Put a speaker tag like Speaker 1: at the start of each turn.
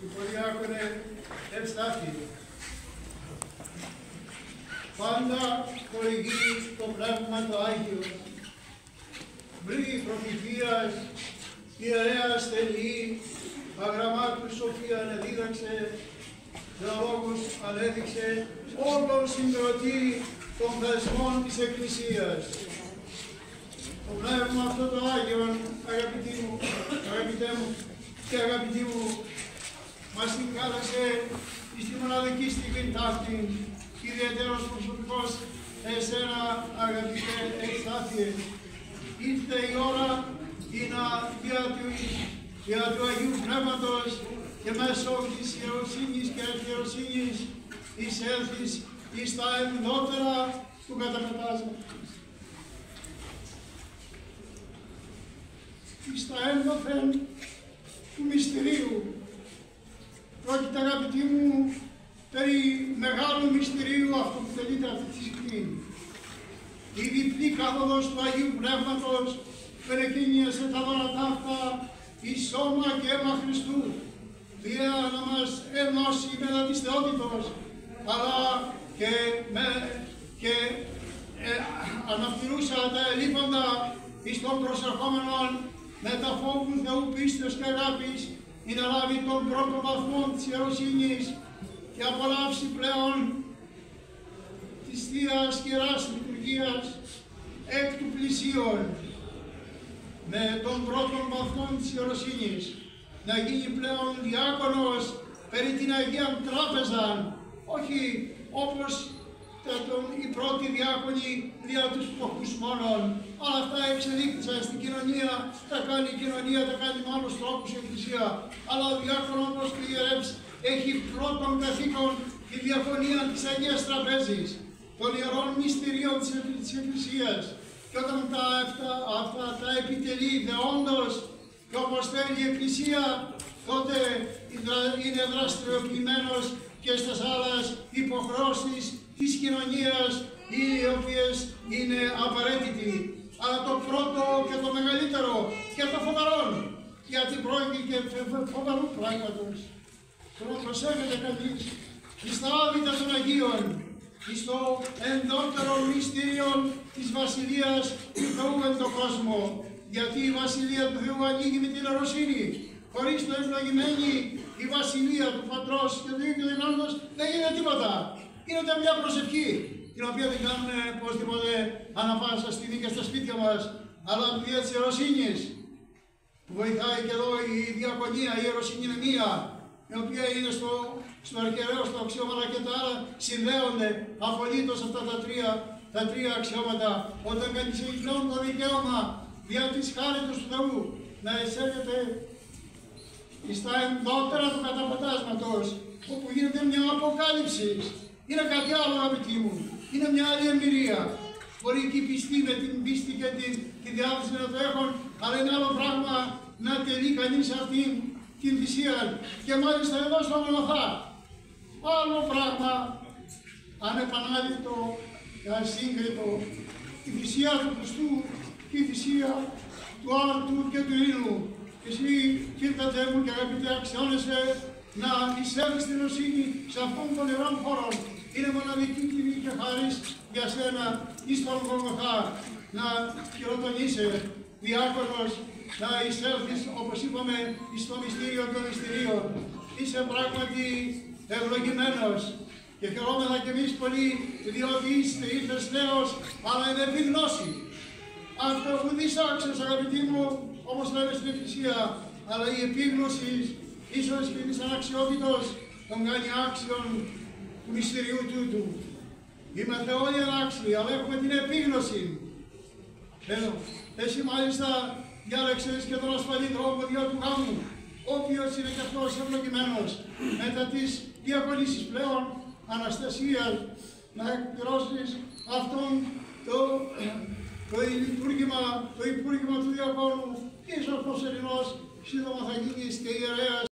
Speaker 1: Υποδιάκονε Ευστάθη, πάντα χορηγεί το Πνεύμα το Άγιο, βρει προφητείας, ιερέας τελεί, αγραμμάτου σοφία ανεδίδαξε, θεολόγους ανέδειξε, όλων συγκροτεί των θεσμών της Εκκλησίας. Το Πνεύμα αυτό το Άγιον, αγαπητέ μου και αγαπητοί μου, μας την κάλεσε στη μοναδική στιγμή ταύτη, ιδιαίτερος προσωπικός εσένα, αγαπητέ Ευστάθιε. Ήρθε η ώρα να δια του Αγίου Πνεύματος και μέσω της ιεροσύνης και αρχιεροσύνης εισέλθεις εις τα ενδότερα του καταπετάσματος. Εις τα ένδοθεν του μυστηρίου. Πρόκειται, αγαπητοί μου, περί μεγάλου μυστηρίου αυτού που τελείται αυτή τη στιγμή. Η διπλή κάθοδος του Αγίου Πνεύματος περεκίνησε τα δώρατα αυτά εις σώμα και αίμα Χριστού, δια να μας ενώσει μετά της θεότητος, αλλά και αναφτηρούσα τα ελείποντα εις των προσερχόμενων με τα φόβου Θεού πίστεως και αγάπης, ή να λάβει τον πρώτο βαθμό της ιεροσύνης και απολαύσει πλέον της Θείας Ιεράς Λειτουργίας εκ του πλησίον με τον πρώτο βαθμό της ιεροσύνης, να γίνει πλέον διάκονος περί την Αγία Τράπεζα, όχι όπως οι πρώτοι διάκονοι δια τους φτωχούς μόνον, αλλά αυτά εξελίχθησαν στην κοινωνία, τα κάνει η κοινωνία, τα κάνει με άλλους τρόπους η Εκκλησία. Αλλά ο διάκονος όπως του ιερεύς έχει πρώτον καθήκον τη διαφωνία της Αγίας Τραπέζης, των ιερών μυστηρίων της Εκκλησίας. Και όταν αυτά τα επιτελεί δεόντως και όπως θέλει η Εκκλησία, τότε είναι δραστηριοποιημένος και στις άλλες υποχρεώσεις της κοινωνίας, οι οποίες είναι απαραίτητοι. Αλλά το πρώτο και το μεγαλύτερο και το φοβερό, γιατί πρόκειται και φοβερού πράγματος. Τώρα προσέχετε κανείς εις τα άδυτα των Αγίων, εις το ενδότερο μυστήριο της Βασιλείας του Θεού εν τον κόσμο, γιατί η Βασιλεία του Θεού ανοίγει με την ιεροσύνη. Χωρίς το ευλογημένη η Βασιλεία του Πατρός και του Υιού και του Πνεύματος δεν γίνεται τίποτα. Γίνεται μια προσευχή, την οποία δεν κάνουμε οπωσδήποτε ανά πάσα στιγμή και στα σπίτια μας, αλλά δια της ιεροσύνης, που βοηθάει και εδώ η διακονία, η ιεροσύνη είναι μία, η οποία είναι στο αρχιερέο, στο αξιώμα, αλλά και τα άλλα συνδέονται απολύτως αυτά τα τρία αξιώματα. Όταν κανείς έχει πλέον το δικαίωμα δια της χάριτος του Θεού να εισέρχεται στα ενδότερα του καταπετάσματος, όπου γίνεται μια αποκάλυψη. Είναι κάτι άλλο, αγαπητοί μου. Είναι μια άλλη εμπειρία. Μπορεί και η πιστή με την πίστη και τη διάθεση να το έχουν, αλλά είναι άλλο πράγμα να τελεί κανείς αυτήν την θυσία. Και μάλιστα εδώ στο Γολγοθά. Άλλο πράγμα ανεπανάληπτο και ασύγκριτο. Η θυσία του Χριστού και η θυσία του άρτου και του ήλιου. Εσύ, φίλτατε μου και αγαπητέ, αξιώνεσαι να εισέλθεις στην ιεροσύνη σε αυτόν τον ιερόν χώρο. Είναι μοναδική τιμή και χάρις για σένα εις τον Γολγοθά να χειροτονείσαι διάκονος, να εισέλθεις, όπως είπαμε, στο μυστήριο των μυστηρίων. Είσαι πράγματι ευλογημένος και χαιρόμεθα κι εμείς πολύ, διότι ήρθες νέος, αλλά είναι επιγνώση. Αυτό που δισάξες, αγαπητοί μου, όπως λέμε στην Εκκλησία, αλλά η επίγνωση ίσως και είναι αναξιότητος, τον κάνει άξιον του μυστηριού τούτου. Είμαστε όλοι ανάξιοι, αλλά έχουμε την επίγνωση. Εσύ μάλιστα διάλεξες και τον ασφαλή τρόπο δια του γάμου, ο οποίος είναι και αυτός ευλογημένος, μετά τις διακονήσεις πλέον Αναστασίας, να εκπληρώσεις αυτόν το υπούργημα του διακόνου, ίσως πως Ελληνός σύντομα θα γίνεις και ιερέας